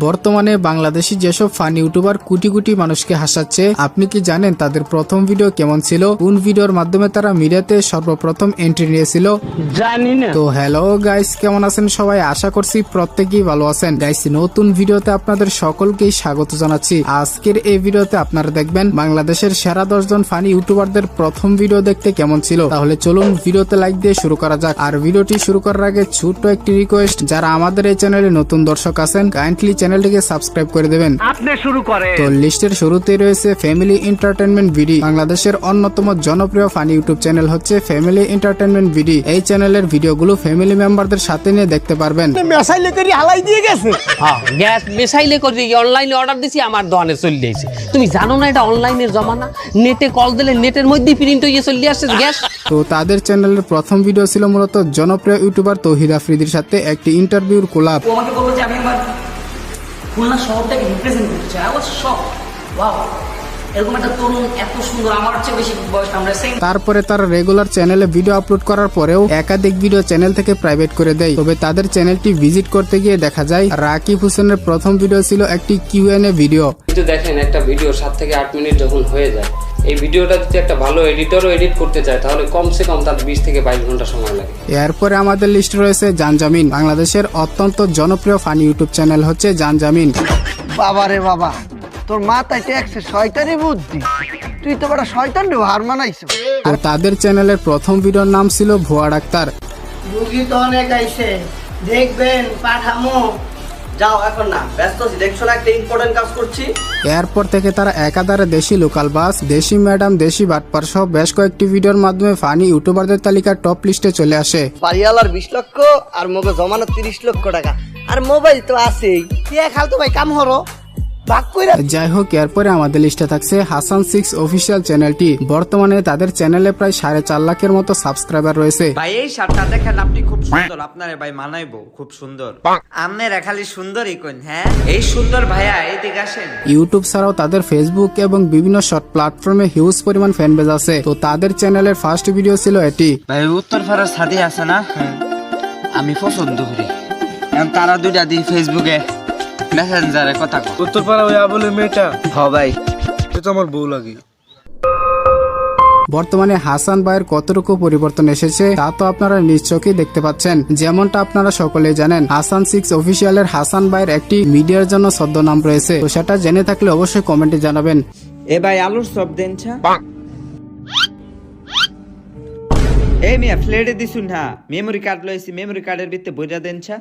বর্তমানে বাংলাদেশি যেসব funny YouTuber crore crore মানুষকে হাসাচ্ছে, আপনি কি জানেন তাদের প্রথম ভিডিও কেমন ছিল? কোন ভিডিওর মাধ্যমে তারা মিডিয়াতে সর্বপ্রথম এন্ট্রি নিয়েছিল? জানি না। তো হ্যালো গাইস, কেমন আছেন সবাই? আশা করছি প্রত্যেকেই ভালো আছেন। গাইস, নতুন ভিডিওতে আপনাদের সকলকেই স্বাগত জানাচ্ছি। আজকের এই ভিডিওতে আপনারা দেখবেন বাংলাদেশের সেরা 10 জন ফানি ইউটিউবারদের প্রথম ভিডিও দেখতে কেমন ছিল। তাহলে চলুন ভিডিওতে লাইক দিয়ে শুরু করা যাক। আর ভিডিওটি শুরু করার আগে ছোট্ট একটি রিকোয়েস্ট, যারা আমাদের এই চ্যানেলে নতুন দর্শক আছেন কাইন্ডলি চ্যানেলটিকে সাবস্ক্রাইব করে দেবেন। আপনি শুরু করেন। তো লিস্টের শুরুতেই রয়েছে ফ্যামিলি এন্টারটেইনমেন্ট ভিডি। বাংলাদেশের অন্যতম জনপ্রিয় ফানি ইউটিউব চ্যানেল হচ্ছে ফ্যামিলি এন্টারটেইনমেন্ট ভিডি। এই চ্যানেলের ভিডিওগুলো ফ্যামিলি মেম্বারদের সাথে নিয়ে দেখতে পারবেন। মেসাইলে করে হালাই দিয়ে গেছে। হ্যাঁ, গ্যাস মেসাইলে করে অনলাইনে অর্ডার দিছি, আমার দোকানে চলে যাইছে। তুমি জানো না এটা অনলাইনের জমানা? নেটে কল দিলে নেটের মধ্যেই প্রিন্ট হয়ে চলে আসছে গ্যাস। তো তাদের চ্যানেলের প্রথম ভিডিও ছিল মূলত জনপ্রিয় ইউটিউবার তৌহিদ আফ্রিদির সাথে একটি ইন্টারভিউর কোলাপ। ও আমাকে বললো যে আমি আমার খুলনা শহরটাকে রিপ্রেজেন্ট করতে চাই। আই ওয়াজ শক, ওয়াও, এরকম একটা তরুণ এত সুন্দর, আমার চেয়ে বেশি বয়স, আমরা সেম। তারপরে তারা রেগুলার চ্যানেলে ভিডিও আপলোড করার পরেও একাধিক ভিডিও চ্যানেল থেকে প্রাইভেট করে দেয়। তবে তাদের চ্যানেলটি ভিজিট করতে গিয়ে দেখা যায় রাকিব হোসেনের প্রথম ভিডিও ছিল একটি কিউএনএ ভিডিও। কিন্তু দেখেন, একটা ভিডিও 7 থেকে 8 মিনিট যখন হয়ে যায়, এই ভিডিওটা যদি একটা ভালো এডিটরও এডিট করতে চায় তাহলে কমসে কম তার 20 থেকে 22 ঘন্টা সময় লাগে। এরপরে আমাদের লিস্টে রয়েছে জানজামিন। বাংলাদেশের অত্যন্ত জনপ্রিয় ফানি ইউটিউব চ্যানেল হচ্ছে জানজামিন। বাবা রে বাবা, তোর মাথায় ট্যাক্সে শয়তানি বুদ্ধি, তুই তো বড় শয়তান রে, হার মানাইছো। আর তাদের চ্যানেলের প্রথম ভিডিওর নাম ছিল ভুয়া ডাক্তার। রুগী তো অনেক আইছে, দেখবেন পাঠামো। যাও, এখন না, ব্যস্ত আছি, দেখছো না একটা ইম্পর্টেন্ট কাজ করছি। এরপর থেকে তারা একাধারে দেশি লোকাল বাস, দেশি ম্যাডাম, দেশি বাটপার সহ বেশ কয়েকটি ভিডিওর মাধ্যমে ফানি ইউটিউবারদের তালিকার টপ লিস্টে চলে আসে। বাড়িওয়ালার 20 লক্ষ আর মোগে জমানো 30 লক্ষ টাকা, আর মোবাইল তো আছেই। কে খাল তো ভাই কাম হরো ভাগ কইরা। যাই হোক, এরপরে আমাদের লিস্টে থাকছে হাসান 6 অফিসিয়াল চ্যানেলটি। বর্তমানে তাদের চ্যানেলে প্রায় 4.5 লাখের মতো সাবস্ক্রাইবার রয়েছে। ভাই এই শার্টটা দেখেন, আপনি খুব সুন্দর, আপনারে ভাই মানাইবো, খুব সুন্দর। আপনারা খালি সুন্দরই কোন, হ্যাঁ এই সুন্দর ভাইয়া, এইদিকে আসেন। ইউটিউব ছাড়াও তাদের ফেসবুক এবং বিভিন্ন শর্ট প্ল্যাটফর্মে হিউজ পরিমাণ ফ্যান বেজ আছে। তো তাদের চ্যানেলের ফার্স্ট ভিডিও ছিল এটি। ভাই উত্তর পাড়ার সাথী আছে না, আমি পছন্দ করি। এখন তারা দুইটা দিই ফেসবুকে মেসেঞ্জারে কথা কয়। উত্তরপাড়া ওই আবুলের মেয়েটা, হ ভাই, সে তো আমার বউ লাগে। বর্তমানে হাসান ভাইয়ের কতটুকু পরিবর্তন এসেছে তা তো আপনারা নিজ চোখেই দেখতে পাচ্ছেন। যেমনটা আপনারা সকলেই জানেন, হাসান 6 অফিসিয়ালের হাসান ভাইয়ের একটি মিডিয়ার জন্য ছদ্মনাম রয়েছে। তো সেটা জেনে থাকলে অবশ্যই কমেন্টে জানাবেন। এ ভাই আলুর সব দেনছা। এই মিয়া ফ্লেটে দিছুন, হ্যাঁ মেমোরি কার্ড লইছি, মেমোরি কার্ডের ভিতরে বইরা দেনছা।